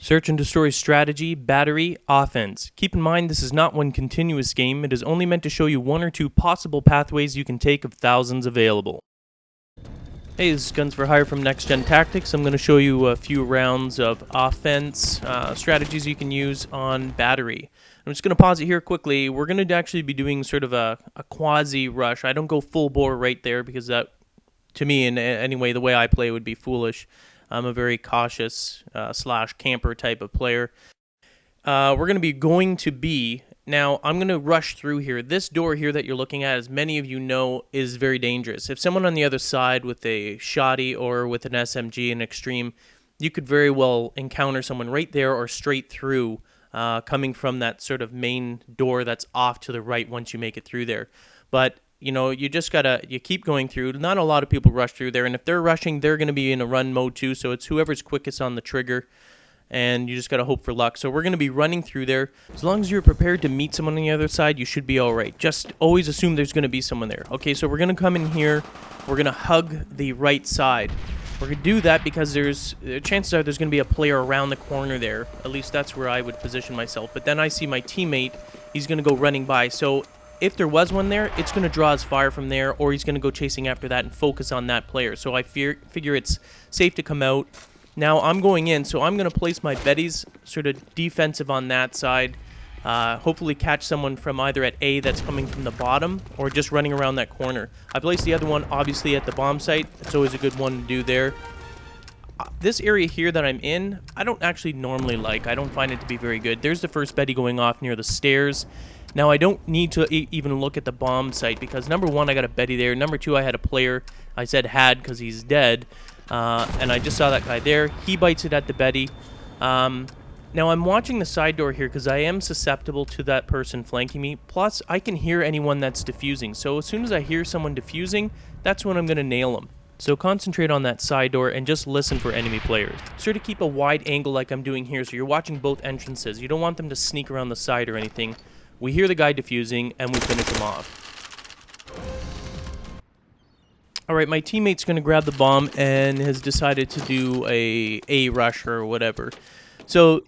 Search and destroy strategy, battery, offense. Keep in mind this is not one continuous game. It is only meant to show you one or two possible pathways you can take of thousands available. Hey, this is Guns for Hire from NextGenTactics. I'm going to show you a few rounds of offense strategies you can use on battery. I'm just going to pause it here quickly. We're going to actually be doing sort of a quasi-rush. I don't go full bore right there because that, to me, in any way, the way I play would be foolish. I'm a very cautious slash camper type of player. We're going to be, now I'm going to rush through here. This door here that you're looking at, as many of you know, is very dangerous. If someone on the other side with a shotty or with an SMG in extreme, you could very well encounter someone right there or straight through coming from that sort of main door that's off to the right once you make it through there. But you know, you just you keep going through. Not a lot of people rush through there, and if they're rushing, they're going to be in a run mode too, so it's whoever's quickest on the trigger, and you just got to hope for luck. So we're going to be running through there. As long as you're prepared to meet someone on the other side, you should be all right. Just always assume there's going to be someone there. Okay, so we're going to come in here. We're going to hug the right side. We're going to do that because chances are there's going to be a player around the corner there. At least that's where I would position myself. But then I see my teammate. He's going to go running by. So if there was one there, it's going to draw his fire from there, or he's going to go chasing after that and focus on that player. So I figure it's safe to come out. Now I'm going in, so I'm going to place my Betties sort of defensive on that side. Hopefully catch someone from either at A that's coming from the bottom or just running around that corner. I placed the other one obviously at the bomb site. It's always a good one to do there. This area here that I'm in, I don't actually normally like. I don't find it to be very good. There's the first Betty going off near the stairs. Now, I don't need to even look at the bomb site because, number one, I got a Betty there. Number two, I had a player. I said had because he's dead. And I just saw that guy there. He bites it at the Betty. Now, I'm watching the side door here because I am susceptible to that person flanking me. Plus, I can hear anyone that's defusing. So as soon as I hear someone defusing, that's when I'm going to nail them. So concentrate on that side door and just listen for enemy players. Sort of keep a wide angle like I'm doing here so you're watching both entrances. You don't want them to sneak around the side or anything. We hear the guy defusing, and we finish him off. Alright, my teammate's going to grab the bomb and has decided to do a rush or whatever. So,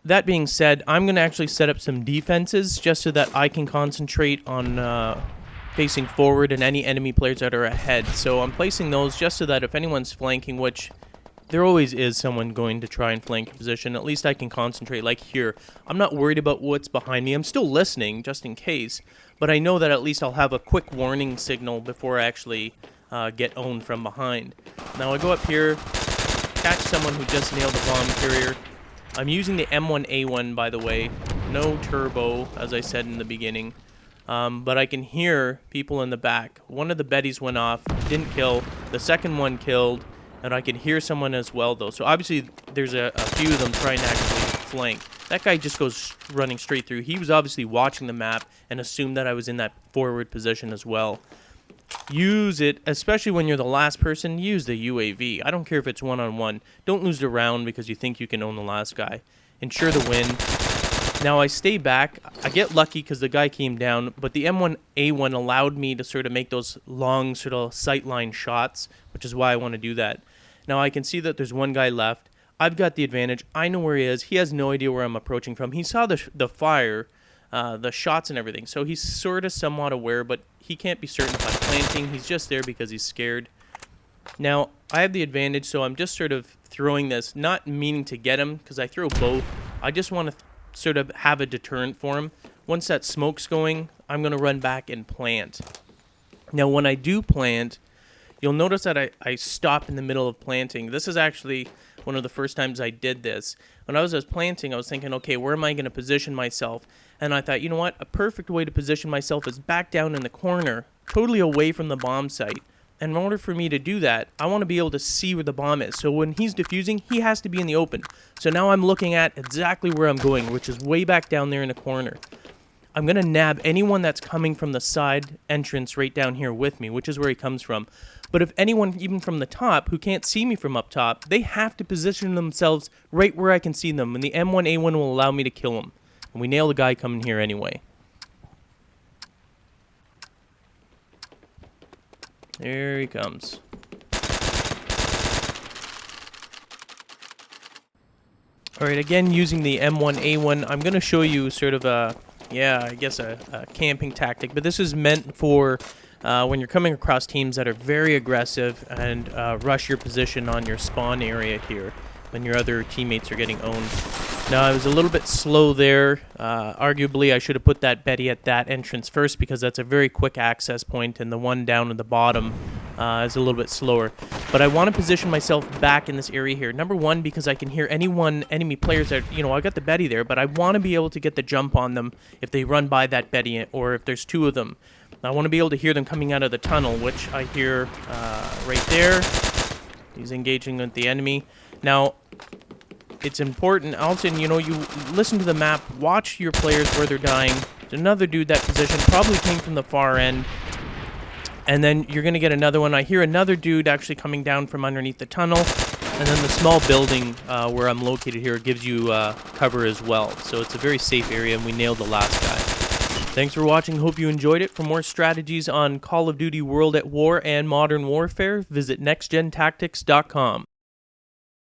that being said, I'm going to actually set up some defenses just so that I can concentrate on facing forward and any enemy players that are ahead. So I'm placing those just so that if anyone's flanking, which there always is someone going to try and flank your position, at least I can concentrate. Like here, I'm not worried about what's behind me. I'm still listening, just in case. But I know that at least I'll have a quick warning signal before I actually get owned from behind. Now I go up here, catch someone who just nailed the bomb carrier. I'm using the M1A1, by the way. No turbo, as I said in the beginning. But I can hear people in the back. One of the Bettys went off, didn't kill. The second one killed. And I can hear someone as well, though. So obviously, there's a few of them trying to actually flank. That guy just goes running straight through. He was obviously watching the map and assumed that I was in that forward position as well. Use it, especially when you're the last person, use the UAV. I don't care if it's one-on-one. Don't lose the round because you think you can own the last guy. Ensure the win. Now, I stay back. I get lucky because the guy came down, but the M1A1 allowed me to sort of make those long sort of sightline shots, which is why I want to do that. Now, I can see that there's one guy left. I've got the advantage. I know where he is. He has no idea where I'm approaching from. He saw the fire, the shots and everything, so he's sort of somewhat aware, but he can't be certain if I'm planting. He's just there because he's scared. Now, I have the advantage, so I'm just sort of throwing this, not meaning to get him, because I throw both. I just want to sort of have a deterrent for him. Once that smoke's going, I'm going to run back and plant. Now, when I do plant, you'll notice that I stop in the middle of planting. This is actually one of the first times I did this. When I was planting, I was thinking, okay, where am I going to position myself? And I thought, you know what? A perfect way to position myself is back down in the corner, totally away from the bomb site. And in order for me to do that, I want to be able to see where the bomb is. So when he's defusing, he has to be in the open. So now I'm looking at exactly where I'm going, which is way back down there in the corner. I'm going to nab anyone that's coming from the side entrance right down here with me, which is where he comes from. But if anyone, even from the top, who can't see me from up top, they have to position themselves right where I can see them, and the M1A1 will allow me to kill them. And we nail the guy coming here anyway. There he comes. All right, again, using the M1A1, I'm going to show you sort of a camping tactic, but this is meant for when you're coming across teams that are very aggressive and rush your position on your spawn area here when your other teammates are getting owned. Now, I was a little bit slow there. Arguably, I should have put that Betty at that entrance first because that's a very quick access point, and the one down at the bottom is a little bit slower. But I want to position myself back in this area here. Number one, because I can hear enemy players that, I got the Betty there, but I want to be able to get the jump on them if they run by that Betty or if there's two of them. I want to be able to hear them coming out of the tunnel, which I hear right there. He's engaging with the enemy. Now, it's important, Alton, you listen to the map, watch your players where they're dying. There's another dude that position probably came from the far end. And then you're going to get another one. I hear another dude actually coming down from underneath the tunnel. And then the small building where I'm located here gives you cover as well. So it's a very safe area, and we nailed the last guy. Thanks for watching. Hope you enjoyed it. For more strategies on Call of Duty World at War and Modern Warfare, visit NextGenTactics.com.